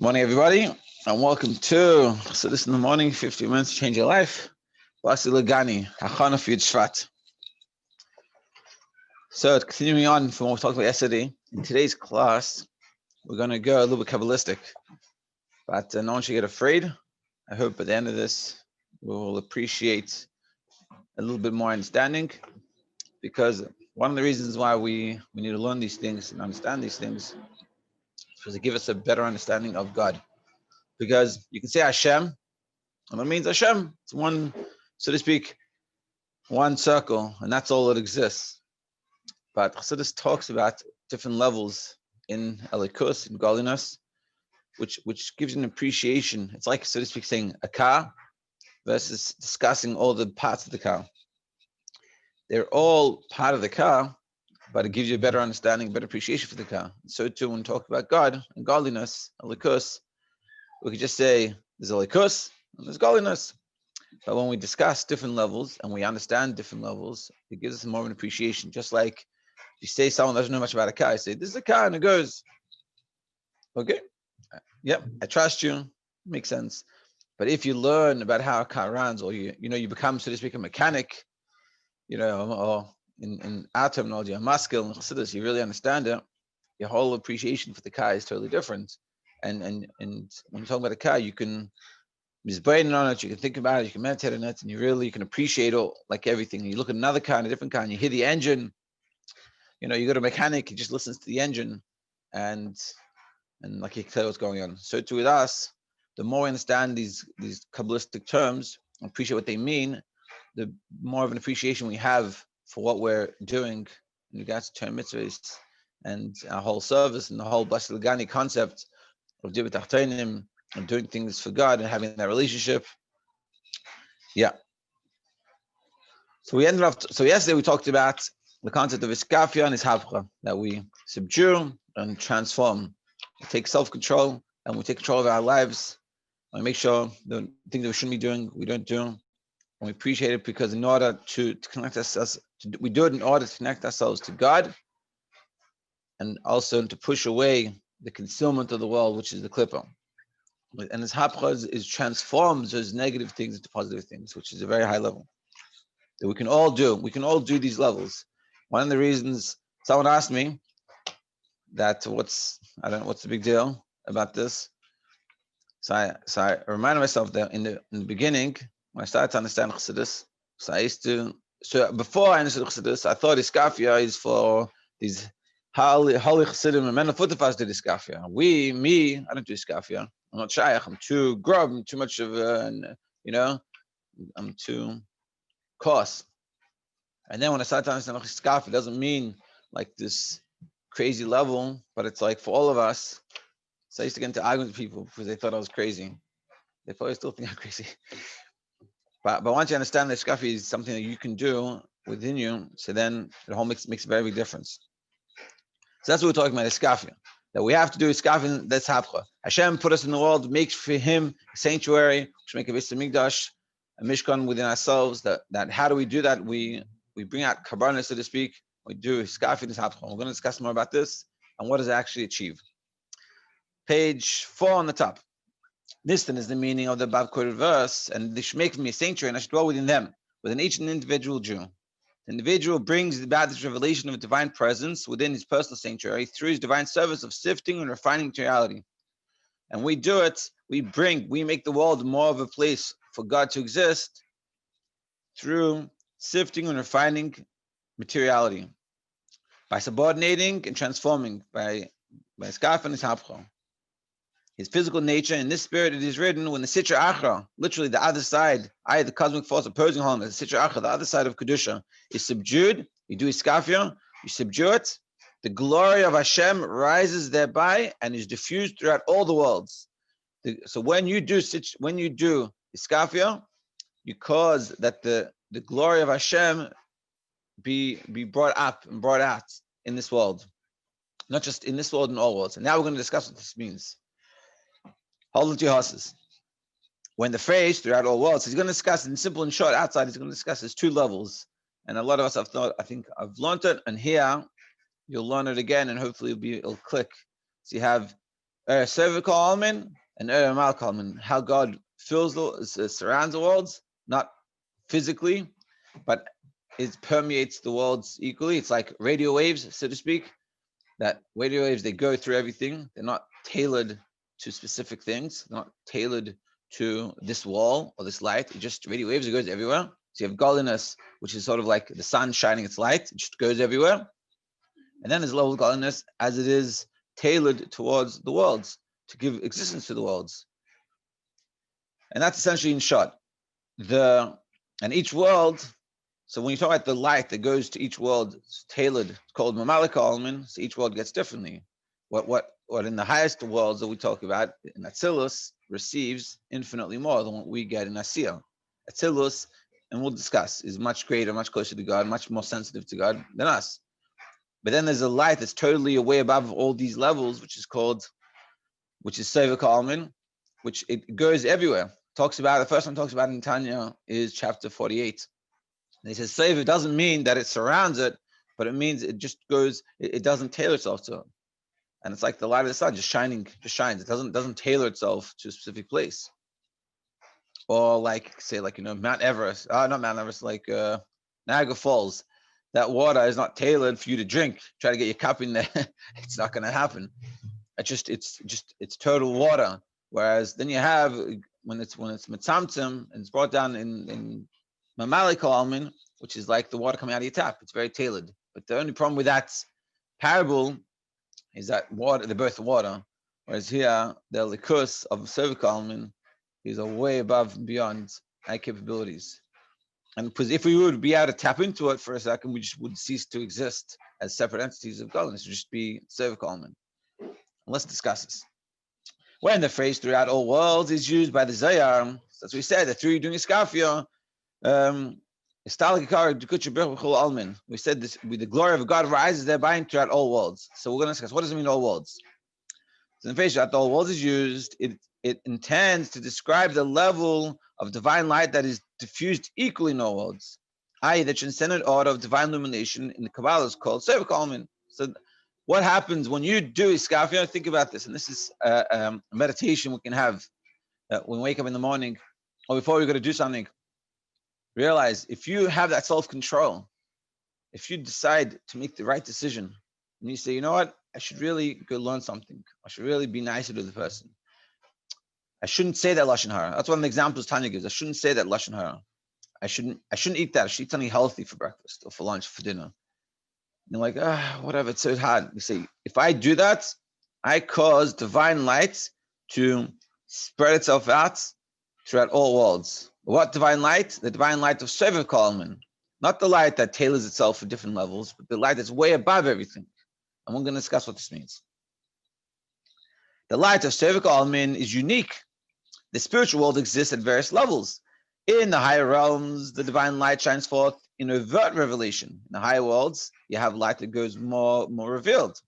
Morning, everybody, and welcome to Chassidus in the morning. 50 minutes to change your life. Basi LeGani, Hachana for Shevat. So, continuing on from what we talked about yesterday, in today's class, we're going to go a little bit Kabbalistic, but no one should get afraid. I hope at the end of this, we will appreciate a little bit more understanding, because one of the reasons why we need to learn these things and understand these things is to give us a better understanding of God. Because you can say Hashem, and it means Hashem. It's one, so to speak, one circle, and that's all that exists. But Chassidus talks about different levels in Elikus, in godliness, which gives you an appreciation. It's like, so to speak, saying a car versus discussing all the parts of the car. They're all part of the car, but it gives you a better understanding, better appreciation for the car. So too, when we talk about God and godliness, Elikus, we could just say there's Elikus and there's godliness. But when we discuss different levels and we understand different levels, it gives us more of an appreciation. Just like if you say someone doesn't know much about a car, I say, this is a car, and it goes, okay, yep, I trust you, makes sense. But if you learn about how a car runs, or you become, so to speak, a mechanic, or in our terminology, a maskil and Chassidus, you really understand it, your whole appreciation for the car is totally different. And when you talk about a car, you can misbrain on it, you can think about it, you can meditate on it, and you can appreciate all, like everything. You look at another car, a different car, and you hear the engine. You go to a mechanic, he just listens to the engine, and like he can tell what's going on. So too with us, the more we understand these Kabbalistic terms, appreciate what they mean, the more of an appreciation we have for what we're doing in regards to Torah mitzvahs and our whole service and the whole Basi LeGani concept of Dibur Tachtonim and doing things for God and having that relationship. Yeah. So we ended off. So yesterday we talked about the concept of iskafia and ishapcha, that we subdue and transform. We take self-control and we take control of our lives. And we make sure the things that we shouldn't be doing, we don't do. And we appreciate it because in order to connect ourselves, we do it in order to connect ourselves to God, and also to push away the concealment of the world, which is the klippah. And this hapcha is transforms those negative things into positive things, which is a very high level that we can all do. We can all do these levels. One of the reasons someone asked me that what's the big deal about this. So I reminded myself that in the beginning, when I started to understand Chassidus, so before I understood Chassidus, I thought iskafia is for these holy Chassidim and men of Futafas did iskafia. I don't do iskafia. I'm not shaykh. I'm too grub. I'm too much of I'm too coarse. And then when I started to understand iskafia, it doesn't mean like this crazy level, but it's like for all of us. So I used to get into arguments with people because they thought I was crazy. They probably still think I'm crazy. But once you understand that iskafia is something that you can do within you, so then it all makes a very big difference. So that's what we're talking about, iskafia. That we have to do iskafia, that's hapcha. Hashem put us in the world, makes for him a sanctuary, which make a Beis Hamikdash, a mishkan within ourselves. That how do we do that? We bring out karbanos, so to speak. We do iskafia, this hapcha. We're going to discuss more about this and what does it actually achieve. Page 4 on the top. This then is the meaning of the above quoted verse, and they should make for me a sanctuary, and I should dwell within them, within each individual Jew. The individual brings about this revelation of a divine presence within his personal sanctuary through his divine service of sifting and refining materiality. And we do it, we make the world more of a place for God to exist through sifting and refining materiality, by subordinating and transforming, by skaf and ishapcha. His physical nature, in this spirit it is written, when the Sitra Achra, literally the other side, the cosmic force opposing holiness, the Sitra Achra, the other side of Kedusha, is subdued, you do iskafia, you subdue it, the glory of Hashem rises thereby and is diffused throughout all the worlds. So when you do iskafia, you cause that the glory of Hashem be brought up and brought out in this world. Not just in this world, in all worlds. And now we're going to discuss what this means. Hold on to your horses. When the phrase throughout all worlds, he's going to discuss in simple and short outside, he's going to discuss there's two levels. And a lot of us have thought, I think I've learned it, and here you'll learn it again, and hopefully it'll click. So you have Cervical almin and mal almin. How God surrounds the worlds, not physically, but it permeates the worlds equally. It's like radio waves, so to speak. That radio waves, they go through everything. They're not tailored to specific things. They're not tailored to this wall or this light. It just radio waves. It goes everywhere. So you have godliness, which is sort of like the sun shining its light. It just goes everywhere. And then there's a level of godliness as it is tailored towards the worlds, to give existence to the worlds. And that's essentially in short. And each world, so when you talk about the light that goes to each world, it's tailored, it's called Mamalika Almin, so each world gets differently. What in the highest worlds that we talk about, in Atzilus, receives infinitely more than what we get in Asiya. Atzilus, and we'll discuss, is much greater, much closer to God, much more sensitive to God than us. But then there's a light that's totally way above all these levels, which is Seva Kalman, which it goes everywhere. The first one talks about in Tanya is chapter 48. And he says Seva doesn't mean that it surrounds it, but it means it just goes, it doesn't tailor itself to it. And it's like the light of the sun just shines. It doesn't tailor itself to a specific place. Or like, say, like, Mount Everest, not Mount Everest, like Niagara Falls. That water is not tailored for you to drink. Try to get your cup in there. It's not going to happen. It's total water. Whereas then you have, when it's mitzamtzim and it's brought down in Mamalik Almin, which is like the water coming out of your tap. It's very tailored. But the only problem with that parable is that water, the birth of water. Whereas here, the likus of cervical almin is way above and beyond our capabilities. And because if we would be able to tap into it for a second, we just would cease to exist as separate entities of godliness. It would just be cervical almin. Let's discuss this. When the phrase throughout all worlds is used by the Zayar, as we said, that through doing iskafia, we said this, with the glory of God rises thereby throughout all worlds. So we're going to discuss, what does it mean all worlds? So in the phrase throughout all worlds is used, it intends to describe the level of divine light that is diffused equally in all worlds, i.e. the transcendent order of divine illumination in the Kabbalah is called cervical almin. So what happens when you do iskafia? Think about this, and this is a meditation we can have when we wake up in the morning or before we're going to do something. Realize if you have that self-control, if you decide to make the right decision, and you say, you know what, I should really go learn something. I should really be nicer to the person. I shouldn't say that lashon hara. That's one of the examples Tanya gives. I shouldn't say that lashon hara. I shouldn't eat that. I should eat something healthy for breakfast or for lunch, for dinner. And you're like, whatever, it's so hard. You say, if I do that, I cause divine light to spread itself out throughout all worlds. What divine light? The divine light of Shevat Kalman. Not the light that tailors itself for different levels, but the light that's way above everything. And we're going to discuss what this means. The light of Shevat Kalman is unique. The spiritual world exists at various levels. In the higher realms, the divine light shines forth in overt revelation. In the higher worlds, you have light that goes more revealed.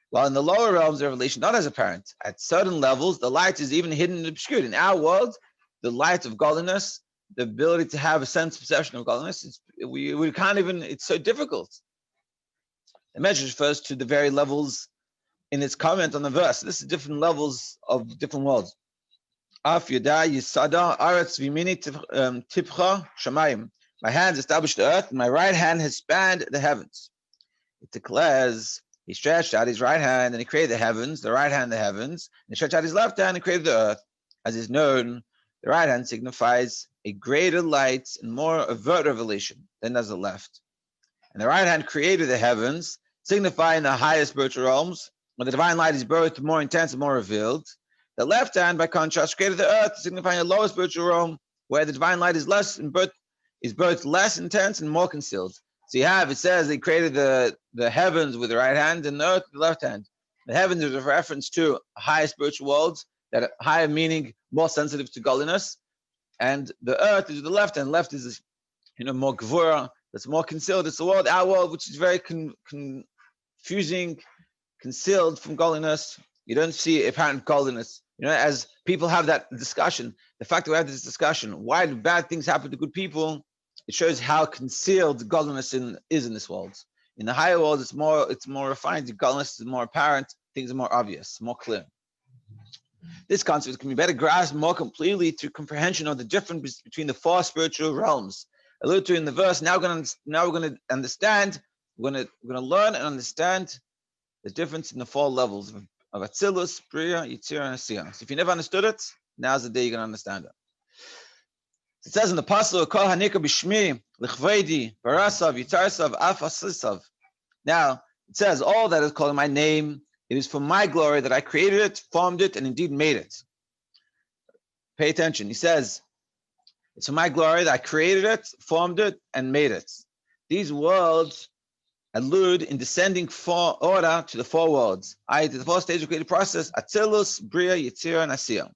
While in the lower realms, the revelation not as apparent. At certain levels, the light is even hidden and obscured. In our world, the light of godliness, the ability to have a sense perception of godliness, we can't even, it's so difficult. The message refers to the very levels in its comment on the verse. This is different levels of different worlds. Af yada yisada aretz v'mini tipcha shamayim. My hands established the earth, and my right hand has spanned the heavens. It declares, he stretched out his right hand, and he created the heavens, the right hand the heavens, and he stretched out his left hand and created the earth. As is known, the right hand signifies a greater light and more overt revelation than does the left. And the right hand created the heavens, signifying the highest spiritual realms, where the divine light is both more intense and more revealed. The left hand, by contrast, created the earth, signifying a lower spiritual realm, where the divine light is both less intense and more concealed. So it says he created the heavens with the right hand and the earth with the left hand. The heavens is a reference to higher spiritual worlds, that are higher meaning, more sensitive to godliness. And the earth is with the left hand. Left is, more gvura, that's more concealed. It's the world, our world, which is very confusing, concealed from godliness. You don't see apparent godliness. As people have that discussion, the fact that we have this discussion, why do bad things happen to good people? It shows how concealed godliness is in this world. In the higher world, it's more refined. Godliness is more apparent. Things are more obvious, more clear. This concept can be better grasped more completely through comprehension of the difference between the four spiritual realms alluded to in the verse. Now we're going to understand. We're going to learn and understand the difference in the four levels of Atzilus, Bria, Yitzir, and Asiyah. So if you never understood it, now's the day you're going to understand it. It says in the Pasuk, Kol Hanika Bishmi, Lichvedi, Barasav, Yitarsav, Af Aslisav. Now, it says, all that is called in my name, it is for my glory that I created it, formed it, and indeed made it. Pay attention. He says, it's for my glory that I created it, formed it, and made it. These words allude in descending order to the four worlds, i.e. to the four stage of creative process, Atzilus, Bria, Yitzir, and Asiyah.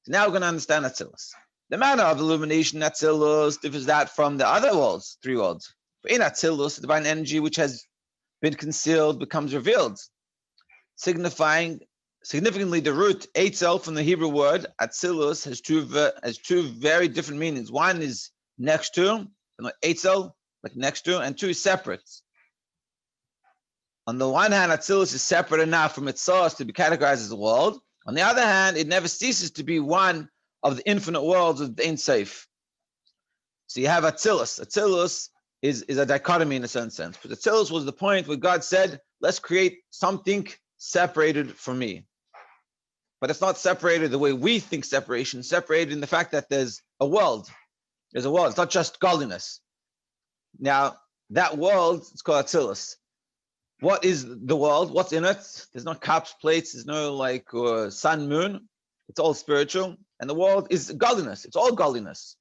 So now we're going to understand Atzilus. The manner of illumination in Atzilus differs that from the other worlds, three worlds. For in Atzilus, the divine energy which has been concealed becomes revealed, significantly the root Eitzel from the Hebrew word Atzilus has two very different meanings. One is next to, Eitzel, like next to, and two is separate. On the one hand, Atzilus is separate enough from its source to be categorized as a world. On the other hand, it never ceases to be one of the infinite worlds of the Ein Sof. So you have Atzilus. Atzilus is a dichotomy in a certain sense. But Atzilus was the point where God said, let's create something separated from me. But it's not separated the way we think separation, separated in the fact that there's a world. There's a world. It's not just godliness. Now, that world, it's called Atzilus. What is the world? What's in it? There's no cups, plates, there's no sun, moon. It's all spiritual. And the world is godliness. It's all godliness.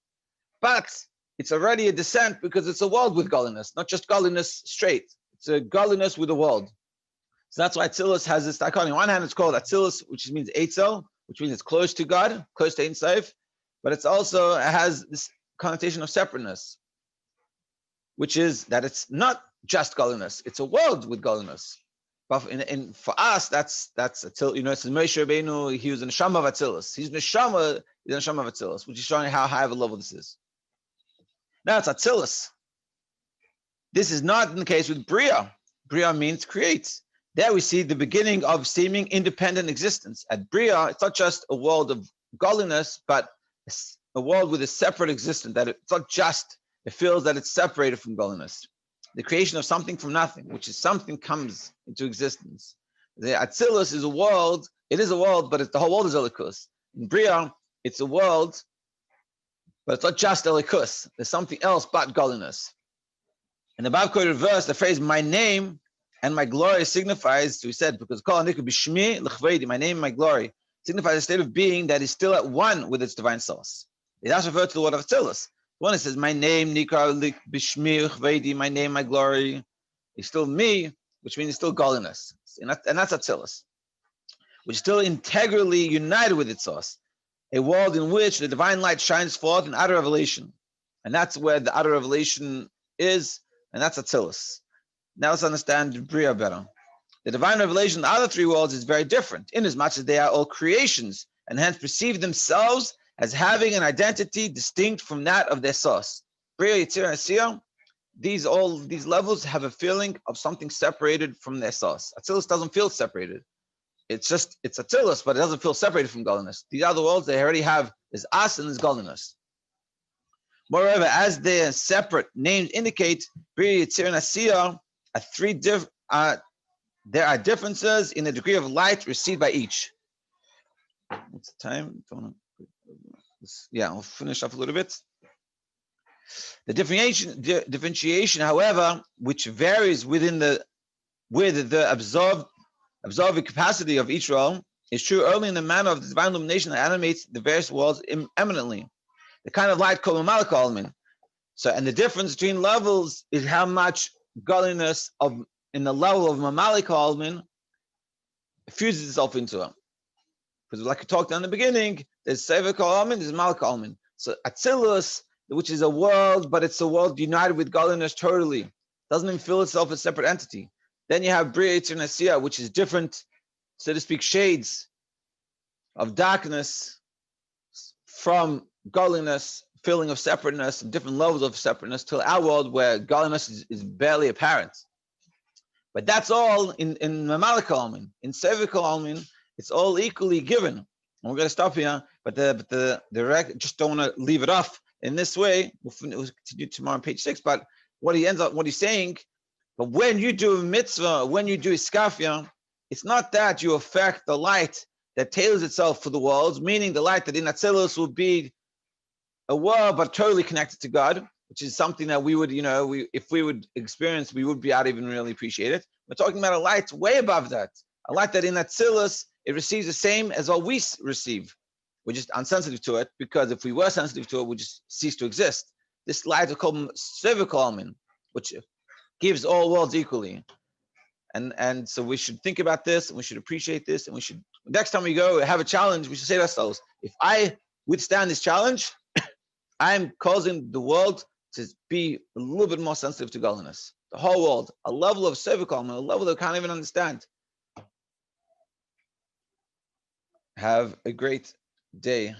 But it's already a descent because it's a world with godliness, not just godliness straight. It's a godliness with a world. So that's why Atzilus has this dichotomy. On one hand, it's called Atzilus, which means Eitzel, which means it's close to God, close to Ein Sof. But it has this connotation of separateness, which is that it's not just godliness, it's a world with godliness. But for us, that's Atzilus. It's Moshe Rabbeinu, he was in the Neshama of Atzilus. He's in the Neshama of Atzilus, which is showing how high of a level this is. Now it's Atzilus. This is not in the case with Bria. Bria means create. There we see the beginning of seeming independent existence. At Bria, it's not just a world of godliness, but a world with a separate existence. That it's not just, it feels that it's separated from godliness. The creation of something from nothing, which is something comes into existence. The Atzilus is a world, it is a world, but the whole world is Elikus. In Bria, it's a world, but it's not just Elikus. There's something else but godliness. In the above quoted verse, the phrase, my name and my glory signifies, so he said, because Kol Hanika Bishmi L'chvedi, my name and my glory, signifies a state of being that is still at one with its divine source. It does refer to the word of Atzilus. One, it says, my name, Nikra Bishmi L'chvedi, my name, my glory, is still me, which means it's still godliness. And that's Atzilus, which is still integrally united with its source. A world in which the divine light shines forth in outer revelation. And that's where the outer revelation is, and that's Atzilus. Now let's understand Bria better. The divine revelation in the other three worlds is very different, inasmuch as they are all creations, and hence perceive themselves as having an identity distinct from that of their source. Bria, Yitzir, and Asiyah, these levels have a feeling of something separated from their source. Atzilus doesn't feel separated. It's Atzilus, but it doesn't feel separated from godliness. These other worlds, they already have, there's us and there's godliness. Moreover, as their separate names indicate, Bria, Yitzir, and Asiyah there are differences in the degree of light received by each. What's the time? I'll finish up a little bit. The differentiation, however, which varies with the absorbing capacity of each realm, is true only in the manner of the divine illumination that animates the various worlds eminently. The kind of light called Mamalik Almin. And the difference between levels is how much godliness in the level of Mamalik Almin fuses itself into it. Because like I talked in the beginning, there's Shevat Almin, there's Malik Almin. So Atzilus, which is a world, but it's a world united with godliness totally, doesn't even feel itself as a separate entity. Then you have Bria, Yitzir, and Asiyah, which is different, so to speak, shades of darkness from godliness, feeling of separateness, different levels of separateness, till our world where godliness is barely apparent. But that's all in Mamalik Almin. In Shevat Almin, It's all equally given. And we're going to stop here, but the just don't want to leave it off in this way. We'll continue tomorrow on page 6. But what he's saying, but when you do a mitzvah, when you do iskafia, it's not that you affect the light that tailors itself for the world, meaning the light that in Atzilus will be a world but totally connected to God, which is something that we would, if we would experience, we would be able to even really appreciate it. We're talking about a light way above that, a light that in Atzilus, it receives the same as all we receive. We're just unsensitive to it, because if we were sensitive to it, we just cease to exist. This light is called Sevikalmin, which gives all worlds equally. And so we should think about this, and we should appreciate this, and we should, next time we go have a challenge, we should say to ourselves, if I withstand this challenge, I'm causing the world to be a little bit more sensitive to godliness. The whole world, a level of Sevikalmin, a level that can't even understand. Have a great day.